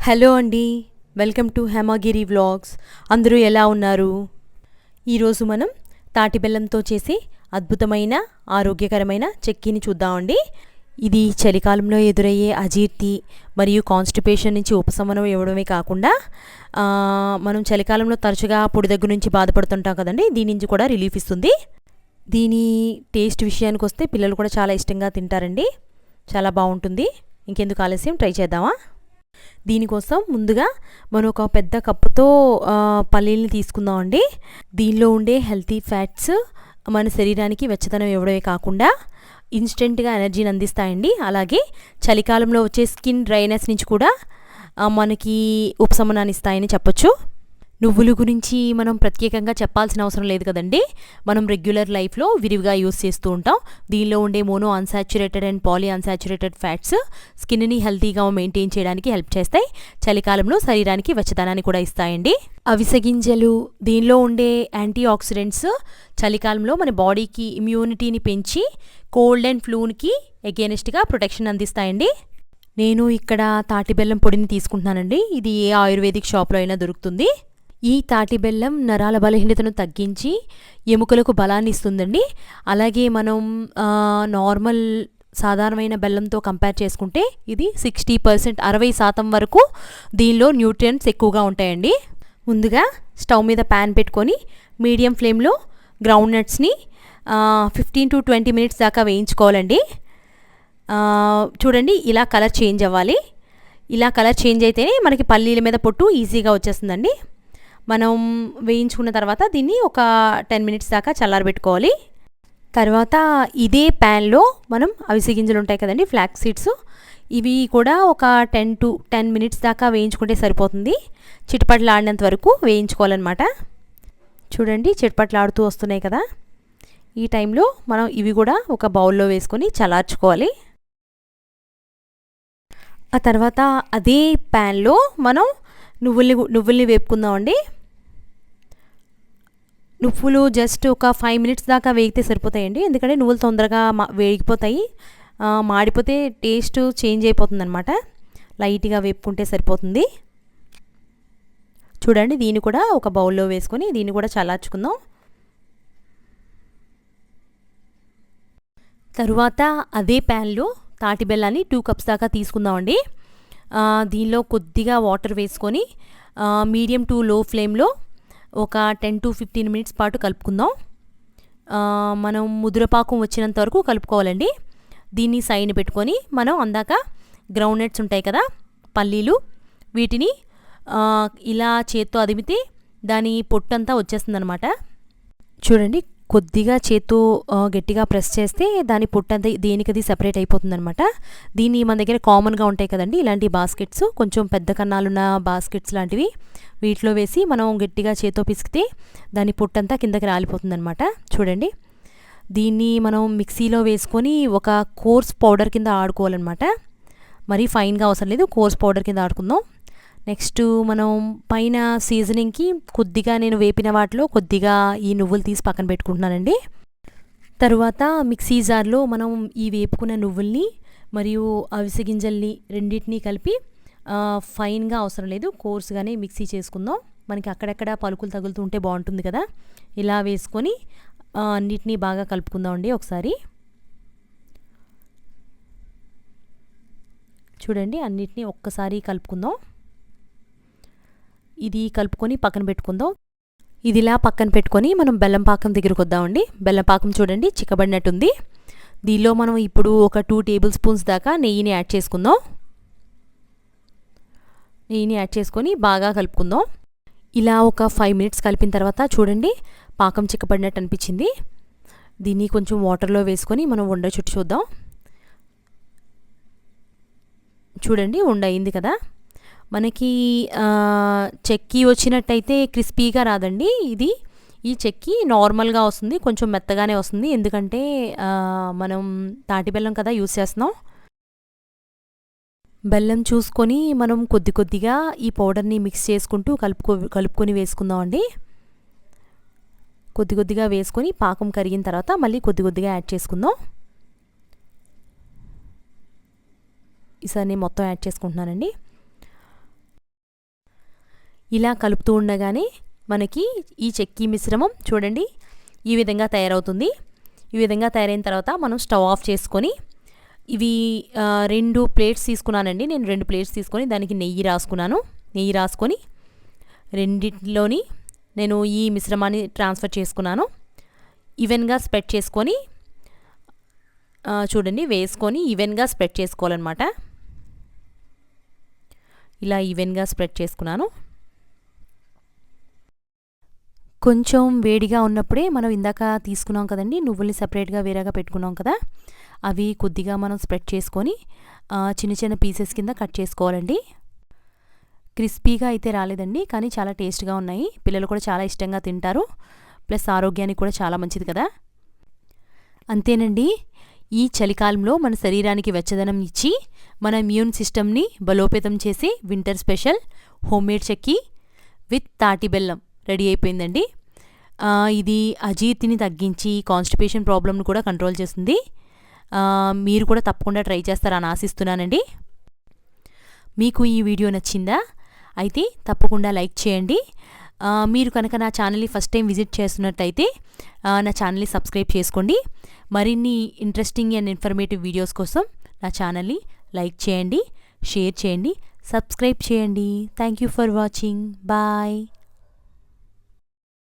Hello అండి. Welcome to Hemagiri vlogs. అందరూ ఎలా ఉన్నారు? ఈరోజు మనం తాటి బెల్లంతో చేసే అద్భుతమైన ఆరోగ్యకరమైన చెక్కీని చూద్దామండి. ఇది చలికాలంలో ఎదురయ్యే అజీర్తి మరియు కాన్స్టిపేషన్ నుంచి ఉపశమనం ఇవ్వడమే కాకుండా మనం చలికాలంలో తరచుగా పొడి దగ్గర నుంచి బాధపడుతుంటాం కదండి, దీని నుంచి కూడా రిలీఫ్ ఇస్తుంది. దీని టేస్ట్ విషయానికి వస్తే పిల్లలు కూడా చాలా ఇష్టంగా తింటారండి. చాలా బాగుంటుంది. ఇంకెందుకు ఆలస్యం, ట్రై చేద్దామా? దీనికోసం ముందుగా మనం ఒక పెద్ద కప్పుతో పల్లీలని తీసుకుందామండి. దీనిలో ఉండే హెల్తీ ఫ్యాట్స్ మన శరీరానికి వెచ్చదనం ఇవ్వడమే కాకుండా ఇన్స్టెంట్గా ఎనర్జీని అందిస్తాయండి. అలాగే చలికాలంలో వచ్చే స్కిన్ డ్రైనెస్ నుంచి కూడా మనకి ఉపశమనాన్ని ఇస్తాయని చెప్పొచ్చు. నువ్వుల గురించి మనం ప్రత్యేకంగా చెప్పాల్సిన అవసరం లేదు కదండి. మనం రెగ్యులర్ లైఫ్లో విరివిగా యూస్ చేస్తూ ఉంటాం. దీనిలో ఉండే mono unsaturated and poly unsaturated fats స్కిన్ని హెల్తీగా మెయింటైన్ చేయడానికి హెల్ప్ చేస్తాయి. చలికాలంలో శరీరానికి వెచ్చదనాన్ని కూడా ఇస్తాయండి. అవిసె గింజలు, దీనిలో ఉండే యాంటీ ఆక్సిడెంట్స్ చలికాలంలో మన బాడీకి ఇమ్యూనిటీని పెంచి కోల్డ్ అండ్ ఫ్లూకి ఎగెనిస్ట్గా ప్రొటెక్షన్ అందిస్తాయండి. నేను ఇక్కడ తాటి బెల్లం పొడిని తీసుకుంటున్నానండి. ఇది ఏ ఆయుర్వేదిక్ షాప్లో అయినా దొరుకుతుంది. ఈ తాటి బెల్లం నరాల బలహీనతను తగ్గించి ఎముకలకు బలాన్ని ఇస్తుందండి. అలాగే మనం నార్మల్ సాధారణమైన బెల్లంతో కంపేర్ చేసుకుంటే ఇది 60% 60% వరకు దీనిలో న్యూట్రియంట్స్ ఎక్కువగా ఉంటాయండి. ముందుగా స్టవ్ మీద ప్యాన్ పెట్టుకొని మీడియం ఫ్లేమ్లో గ్రౌండ్ నట్స్ని 15 to 20 minutes దాకా వేయించుకోవాలండి. చూడండి, ఇలా కలర్ చేంజ్ అవ్వాలి. ఇలా కలర్ చేంజ్ అయితేనే మనకి పల్లీల మీద పొట్టు ఈజీగా వచ్చేస్తుందండి. మనం వేయించుకున్న తర్వాత దీన్ని ఒక 10 minutes దాకా చల్లారబెట్టుకోవాలి. తర్వాత ఇదే ప్యాన్లో మనం అవిసె గింజలు ఉంటాయి కదండి, ఫ్లాక్స్ సీడ్స్, ఇవి కూడా ఒక 10 minutes దాకా వేయించుకుంటే సరిపోతుంది. చిటపటలాడినంత వరకు వేయించుకోవాలన్నమాట. చూడండి, చిటపటలాడుతూ వస్తున్నాయి కదా. ఈ టైంలో మనం ఇవి కూడా ఒక బౌల్లో వేసుకొని చల్లార్చుకోవాలి. ఆ తర్వాత అదే ప్యాన్లో మనం నువ్వుల్ని వేపుకుందామండి. నువ్వులు జస్ట్ ఒక 5 minutes దాకా వేగితే సరిపోతాయండి. ఎందుకంటే నువ్వులు తొందరగా వేగిపోతాయి, మాడిపోతే టేస్ట్ చేంజ్ అయిపోతుంది అనమాట. లైట్గా వేపుకుంటే సరిపోతుంది. చూడండి, దీన్ని కూడా ఒక బౌల్లో వేసుకొని దీన్ని కూడా చల్లార్చుకుందాం. తరువాత అదే ప్యాన్లో తాటి బెల్లాన్ని 2 cups దాకా తీసుకుందామండి. దీనిలో కొద్దిగా వాటర్ వేసుకొని మీడియం టు లో ఫ్లేమ్లో ఒక 10 to 15 minutes పాటు కలుపుకుందాం. మనం ముదురపాకం వచ్చినంత వరకు కలుపుకోవాలండి. దీన్ని సైడ్ పెట్టుకొని మనం అందాక గ్రౌండ్ నట్స్ ఉంటాయి కదా, పల్లీలు, వీటిని ఇలా చేత్తో అదిమితే దాని పొట్టంతా వచ్చేస్తుంది అనమాట. చూడండి, కొద్దిగా చేత్తో గట్టిగా ప్రెస్ చేస్తే దాని పొట్టంతా దేనికది సెపరేట్ అయిపోతుంది అనమాట. దీన్ని మన దగ్గర కామన్గా ఉంటాయి కదండి ఇలాంటి బాస్కెట్స్, కొంచెం పెద్ద కన్నాలున్న బాస్కెట్స్ లాంటివి, వీటిలో వేసి మనం గట్టిగా చేత్తో పిసికితే దాని పొట్టంతా కిందకి రాలిపోతుంది అనమాట. చూడండి, దీన్ని మనం మిక్సీలో వేసుకొని ఒక కోర్స్ పౌడర్ కింద ఆడుకోవాలన్నమాట. మరీ ఫైన్గా అవసరం లేదు, కోర్స్ పౌడర్ కింద ఆడుకుందాం. నెక్స్ట్ మనం పైన సీజనింగ్కి కొద్దిగా నేను వేపిన వాటిలో కొద్దిగా ఈ నువ్వులు తీసి పక్కన పెట్టుకుంటున్నానండి. తరువాత మిక్సీ జార్లో మనం ఈ వేపుకున్న నువ్వుల్ని మరియు అవిసె గింజల్ని రెండింటినీ కలిపి ఫైన్గా అవసరం లేదు, కోర్స్గానే మిక్సీ చేసుకుందాం. మనకి అక్కడక్కడ పలుకులు తగులుతూ ఉంటే బాగుంటుంది కదా. ఇలా వేసుకొని అన్నిటినీ బాగా కలుపుకుందామండి ఒకసారి. చూడండి, అన్నిటినీ ఒక్కసారి కలుపుకుందాం. ఇది కలుపుకొని పక్కన పెట్టుకుందాం. ఇదిలా పక్కన పెట్టుకొని మనం బెల్లం పాకం దగ్గరకు వద్దామండి. బెల్లం పాకం చూడండి చిక్కబడినట్టుంది. దీనిలో మనం ఇప్పుడు ఒక 2 tablespoons దాకా నెయ్యిని యాడ్ చేసుకుందాం. నెయ్యిని యాడ్ చేసుకొని బాగా కలుపుకుందాం. ఇలా ఒక 5 minutes కలిపిన తర్వాత చూడండి, పాకం చిక్కబడినట్టు అనిపించింది. దీన్ని కొంచెం వాటర్లో వేసుకొని మనం ఉండ చుట్టు చూద్దాం. చూడండి, ఉండ అయింది కదా. మనకి చెక్కీ వచ్చినట్టయితే క్రిస్పీగా రాదండి. ఈ చెక్కీ నార్మల్గా వస్తుంది, కొంచెం మెత్తగానే వస్తుంది. ఎందుకంటే మనం తాటి బెల్లం కదా యూస్ చేస్తున్నాం. బెల్లం చూసుకొని మనం కొద్దిగా ఈ పౌడర్ని మిక్స్ చేసుకుంటూ కలుపుకొని వేసుకుందామండి. కొద్దిగా వేసుకొని పాకం కరిగిన తర్వాత మళ్ళీ కొద్దిగా యాడ్ చేసుకుందాం. ఈసారి నేను మొత్తం యాడ్ చేసుకుంటున్నానండి. ఇలా కలుపుతూ ఉండగానే మనకి ఈ చెక్కీ మిశ్రమం చూడండి ఈ విధంగా తయారవుతుంది. ఈ విధంగా తయారైన తర్వాత మనం స్టవ్ ఆఫ్ చేసుకొని ఇవి 2 ప్లేట్స్ తీసుకున్నానండి. నేను 2 ప్లేట్స్ తీసుకొని దానికి నెయ్యి రాసుకున్నాను. నెయ్యి రాసుకొని రెండిట్లోని నేను ఈ మిశ్రమాన్ని ట్రాన్స్ఫర్ చేసుకున్నాను. ఈవెన్గా స్ప్రెడ్ చేసుకొని చూడండి వేసుకొని ఈవెన్గా స్ప్రెడ్ చేసుకోవాలన్నమాట. ఇలా ఈవెన్గా స్ప్రెడ్ చేసుకున్నాను. కొంచెం వేడిగా ఉన్నప్పుడే మనం ఇందాక తీసుకున్నాం కదండి నువ్వుల్ని సపరేట్గా వేరేగా పెట్టుకున్నాం కదా, అవి కొద్దిగా మనం స్ప్రెడ్ చేసుకొని చిన్న చిన్న పీసెస్ కింద కట్ చేసుకోవాలండి. క్రిస్పీగా అయితే రాలేదండి, కానీ చాలా టేస్ట్గా ఉన్నాయి. పిల్లలు కూడా చాలా ఇష్టంగా తింటారు. ప్లస్ ఆరోగ్యానికి కూడా చాలా మంచిది కదా. అంతేనండి, ఈ చలికాలంలో మన శరీరానికి వెచ్చదనం ఇచ్చి మన ఇమ్యూన్ సిస్టమ్ని బలోపేతం చేసి winter special homemade chikki with తాటి బెల్లం రెడీ అయిపోయిందండి. ఇది అజీర్తిని తగ్గించి కాన్స్టిపేషన్ ప్రాబ్లమ్ని కూడా కంట్రోల్ చేస్తుంది. మీరు కూడా తప్పకుండా ట్రై చేస్తారని ఆశిస్తున్నానండి. మీకు ఈ వీడియో నచ్చిందా? అయితే తప్పకుండా లైక్ చేయండి. మీరు కనుక నా ఛానల్ని ఫస్ట్ టైం విజిట్ చేస్తున్నట్టయితే నా ఛానల్ని సబ్స్క్రైబ్ చేసుకోండి. మరిన్ని ఇంట్రెస్టింగ్ అండ్ ఇన్ఫర్మేటివ్ వీడియోస్ కోసం నా ఛానల్ని లైక్ చేయండి, షేర్ చేయండి, సబ్స్క్రైబ్ చేయండి. Thank you for watching. Bye.